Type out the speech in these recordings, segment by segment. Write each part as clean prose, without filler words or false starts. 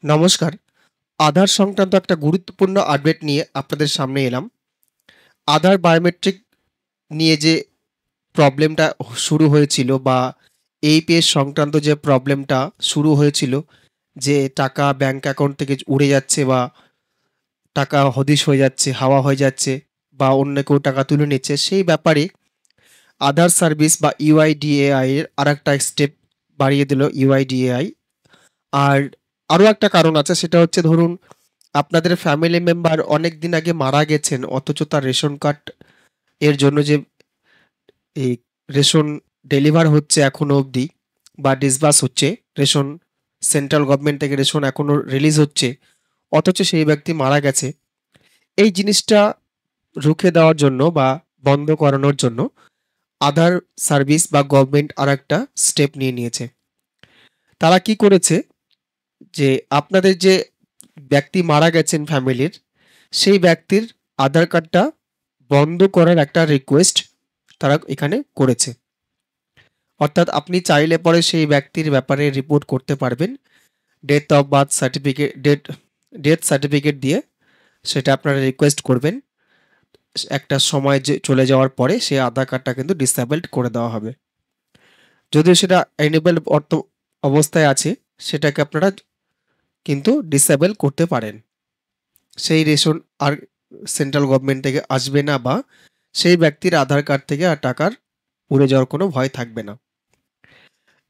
নমস্কার। আধার সংক্রান্ত একটা গুরুত্বপূর্ণ আপডেট নিয়ে আপনাদের সামনে এলাম। আধার বায়োমেট্রিক নিয়ে যে প্রবলেমটা শুরু হয়েছিল বা এইপিএস সংক্রান্ত যে প্রবলেমটা শুরু হয়েছিল, যে টাকা ব্যাংক অ্যাকাউন্ট থেকে উড়ে যাচ্ছে বা টাকা হদিশ হয়ে যাচ্ছে, হাওয়া হয়ে যাচ্ছে বা অন্য কেউ টাকা তুলে নিচ্ছে, সেই ব্যাপারে আধার সার্ভিস বা ইউআইডিএআই এর আরেকটা স্টেপ বাড়িয়ে দিল ইউআইডিএআই। আর আরো একটা কারণ আছে, সেটা হচ্ছে ধরুন আপনাদের ফ্যামিলি মেম্বার অনেক দিন আগে মারা গেছেন, অথচ তার রেশন কার্ড এর জন্য যে এই রেশন ডেলিভার হচ্ছে এখনো অবধি বা ডিসবার্স হচ্ছে, রেশন সেন্ট্রাল গভর্নমেন্ট থেকে রেশন এখনো রিলিজ হচ্ছে, অথচ সেই ব্যক্তি মারা গেছে। এই জিনিসটা রুখে দেওয়ার জন্য বা বন্ধ করানোর জন্য আধার সার্ভিস বা গভর্নমেন্ট আর একটা স্টেপ নিয়ে নিয়েছে। তারা কি করেছে, যে আপনাদের যে ব্যক্তি মারা গেছেন ফ্যামিলির, সেই ব্যক্তির আধার কার্ডটা বন্ধ করার একটা রিকোয়েস্ট তারা এখানে করেছে। অর্থাৎ আপনি চাইলে পরে সেই ব্যক্তির ব্যাপারে রিপোর্ট করতে পারবেন, date of birth certificate, death certificate দিয়ে সেটা আপনারা রিকোয়েস্ট করবেন। একটা সময় যে চলে যাওয়ার পরে সেই আধার কার্ডটা কিন্তু ডিসেবলড করে দেওয়া হবে। যদিও সেটা এনেবল অবস্থায় আছে, সেটাকে আপনারা কিন্তু ডিসেবল করতে পারেন। সেই রেশন আর সেন্ট্রাল গভর্নমেন্ট থেকে আসবে না বা সেই ব্যক্তির আধার কার্ড থেকে আর টাকার উড়ে যাওয়ার কোনো ভয় থাকবে না।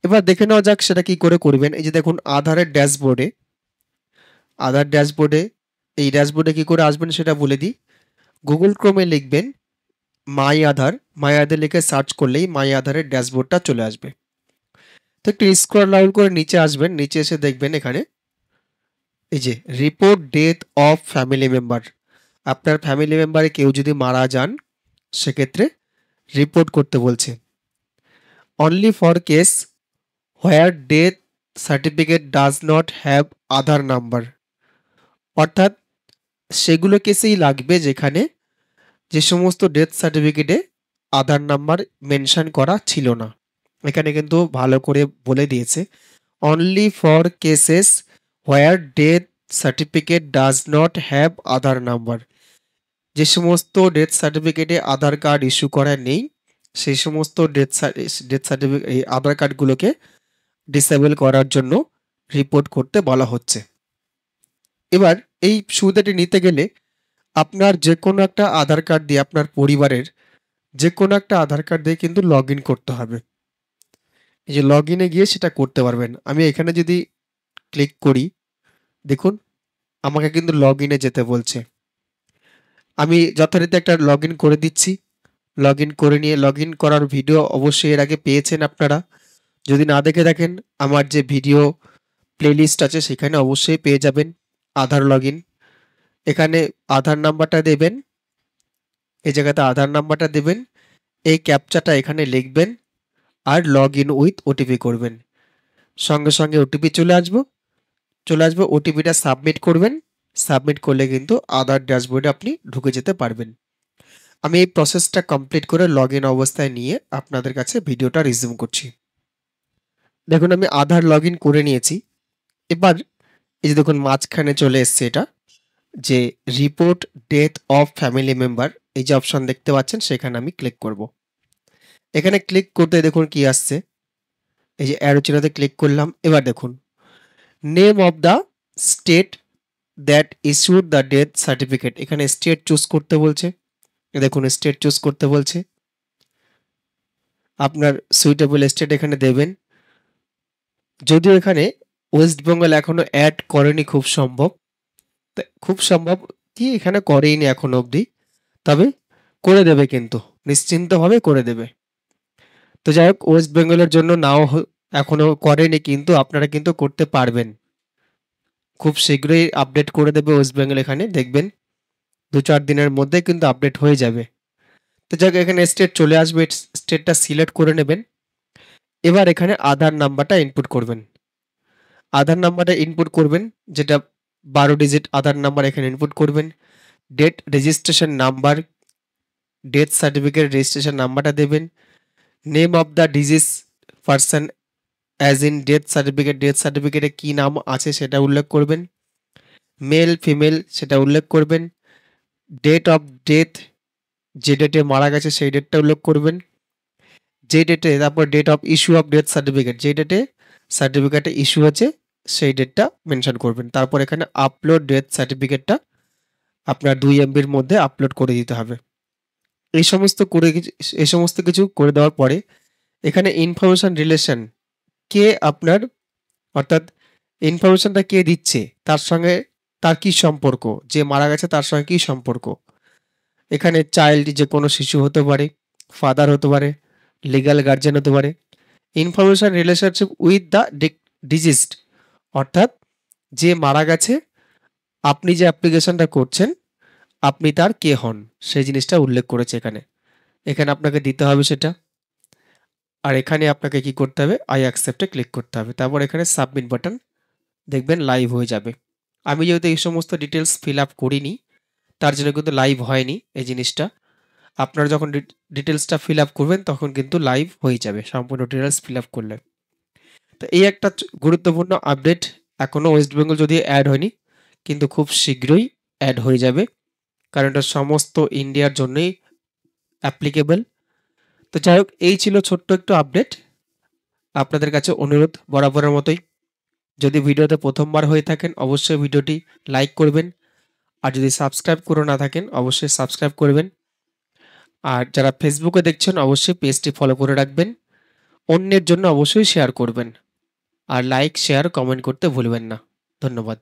এবার দেখে নেওয়া যাক সেটা কি করে করবেন। এই যে দেখুন আধারের ড্যাশবোর্ডে, আধার ড্যাশবোর্ডে, এই ড্যাশবোর্ডে কি করে আসবেন সেটা বলে দিই। গুগল ক্রোমে লিখবেন মাই আধার, মাই আধার লিখে সার্চ করলেই মাই আধারের ড্যাশবোর্ডটা চলে আসবে। তো একটু স্ক্রল ডাউন করে নিচে আসবেন, নিচে এসে দেখবেন এখানে এই যে report death of family member. আপনার ফ্যামিলি মেম্বারে কেউ যদি মারা যান, সেক্ষেত্রে রিপোর্ট করতে বলছে। Only for case where death certificate does not have Aadhaar number. অর্থাৎ সেগুলো কেসেই লাগবে যেখানে যে সমস্ত ডেথ সার্টিফিকেটে আধার নাম্বার মেনশন করা ছিল না। এখানে কিন্তু ভালো করে বলে দিয়েছে, only for cases where death certificate does not have Aadhaar number. যে সমস্ত ডেথ সার্টিফিকেটে আধার কার্ড ইস্যু করা নেই, সেই সমস্ত ডেথ সার্টিফিকেট এই আধার কার্ডগুলোকে ডিসেবল করার জন্য রিপোর্ট করতে বলা হচ্ছে। এবার এই সুবিধাটি নিতে গেলে আপনার যে কোনো একটা আধার কার্ড দিয়ে, আপনার পরিবারের যে কোনো একটা আধার কার্ড দিয়ে কিন্তু লগ ইন করতে হবে। এই যে লগ ইনে গিয়ে সেটা করতে পারবেন। আমি এখানে যদি ক্লিক করি, দেখুন আমাকে কিন্তু লগ ইনে যেতে বলছে। আমি যথারীতি একটা লগ ইন করে দিচ্ছি। লগ ইন করে নিয়ে, লগ ইন করার ভিডিও অবশ্যই এর আগে পেয়েছেন আপনারা। যদি না দেখে থাকেন, আমার যে ভিডিও প্লেলিস্ট আছে সেখানে অবশ্যই পেয়ে যাবেন আধার লগ ইন। এখানে আধার নাম্বারটা দেবেন, এই জায়গাতে আধার নাম্বারটা দেবেন, এই ক্যাপচাটা এখানে লিখবেন আর লগ ইন উইথ ওটিপি করবেন। সঙ্গে সঙ্গে ওটিপি চলে আসবে, ওটিপিটা সাবমিট করবেন। সাবমিট করলে কিন্তু আধার ড্যাশবোর্ডে আপনি ঢুকে যেতে পারবেন। আমি এই প্রসেসটা কমপ্লিট করে লগ ইন অবস্থায় নিয়ে আপনাদের কাছে ভিডিওটা রিজিউম করছি। দেখুন আমি আধার লগ ইন করে নিয়েছি। এবার এই যে দেখুন মাঝখানে চলে এসছে এটা, যে report death of family member, এই যে অপশন দেখতে পাচ্ছেন, সেখানে আমি ক্লিক করব। এখানে ক্লিক করতে দেখুন কি আসছে, এই যে অ্যারো চিহ্নতে ক্লিক করলাম। এবার দেখুন name of the state that issued the death certificate, এখানে স্টেট চুজ করতে বলছে। দেখুন স্টেট চুজ করতে বলছে, আপনার সুইটেবল স্টেট এখানে দেবেন। যদিও এখানে ওয়েস্ট বেঙ্গল এখনো অ্যাড করেনি, খুব সম্ভব কি এখানে করেইনি এখনো অবধি, তবে করে দেবে, কিন্তু নিশ্চিন্তভাবে করে দেবে। তো যাই হোক, ওয়েস্ট বেঙ্গলের জন্য নাও এখনো করেনি, কিন্তু আপনারা কিন্তু করতে পারবেন। খুব শীঘ্রই আপডেট করে দেবে ওয়েস্ট বেঙ্গল, এখানে দেখবেন 2-4 দিনের মধ্যে কিন্তু আপডেট হয়ে যাবে। তো যাই হোক, এখানে স্টেট চলে আসবে, স্টেটটা সিলেক্ট করে নেবেন। এবার এখানে আধার নাম্বারটা ইনপুট করবেন। আধার নাম্বারটা ইনপুট করবেন, যেটা 12 ডিজিট আধার নাম্বার এখানে ইনপুট করবেন। Date registration number, death certificate registration নাম্বারটা দেবেন। Name of the disease person as in death সার্টিফিকেটে কি নাম আছে সেটা উল্লেখ করবেন, মেল ফিমেল সেটা উল্লেখ করবেন, ডেট অফ ডেথ যে ডেটে মারা গেছে সেই ডেটটা উল্লেখ করবেন, যে ডেটে তারপর date of issue of death certificate যে ডেটে সার্টিফিকেটে ইস্যু আছে সেই ডেটটা মেনশন করবেন। তারপর এখানে আপলোড ডেথ সার্টিফিকেটটা আপনার 2 এমবির মধ্যে আপলোড করে দিতে হবে। এই সমস্ত কিছু করে দেওয়ার পরে এখানে ইনফরমেশন রিলেশন কে আপনার অর্থাৎ ইনফরমেশনটা কে দিচ্ছে তার সঙ্গে তার কি সম্পর্ক, যে মারা গেছে তার সঙ্গে কি সম্পর্ক। এখানে চাইল্ড যে কোনো শিশু হতে পারে, ফাদার হতে পারে, লিগ্যাল গার্জিয়ান হতে পারে। Information relationship with the diseased অর্থাৎ যে মারা গেছে আপনি যে অ্যাপ্লিকেশনটা করছেন আপনি তার কে হন সেই জিনিসটা উল্লেখ করেছে এখানে। এখানে আপনাকে দিতে হবে সেটা। আর এখানে আপনাকে কি করতে হবে, আই অ্যাকসেপ্টে ক্লিক করতে হবে। তারপর এখানে সাবমিট বাটন দেখবেন লাইভ হয়ে যাবে। আমি যেহেতু এই সমস্ত ডিটেলস ফিল আপ করিনি তার জন্য কিন্তু লাইভ হয়নি এই জিনিসটা। আপনারা যখন ডিটেলসটা ফিল আপ করবেন তখন কিন্তু লাইভ হয়ে যাবে সম্পূর্ণ ডিটেলস ফিল আপ করলে। তো এই একটা গুরুত্বপূর্ণ আপডেট, এখনও ওয়েস্ট বেঙ্গল যদি অ্যাড হয়নি কিন্তু খুব শীঘ্রই অ্যাড হয়ে যাবে, কারণ এটা সমস্ত ইন্ডিয়ার জন্যই অ্যাপ্লিকেবল। তো যাই হোক, এই ছিল ছোট্ট একটু আপডেট। আপনাদের কাছে অনুরোধ বরাবরের মতোই, যদি ভিডিওতে প্রথমবার হয়ে থাকেন অবশ্যই ভিডিওটি লাইক করবেন, আর যদি সাবস্ক্রাইব করে না থাকেন অবশ্যই সাবস্ক্রাইব করবেন। আর যারা ফেসবুকে দেখছেন অবশ্যই পেজটি ফলো করে রাখবেন, অন্যের জন্য অবশ্যই শেয়ার করবেন, আর লাইক শেয়ার কমেন্ট করতে ভুলবেন না। ধন্যবাদ।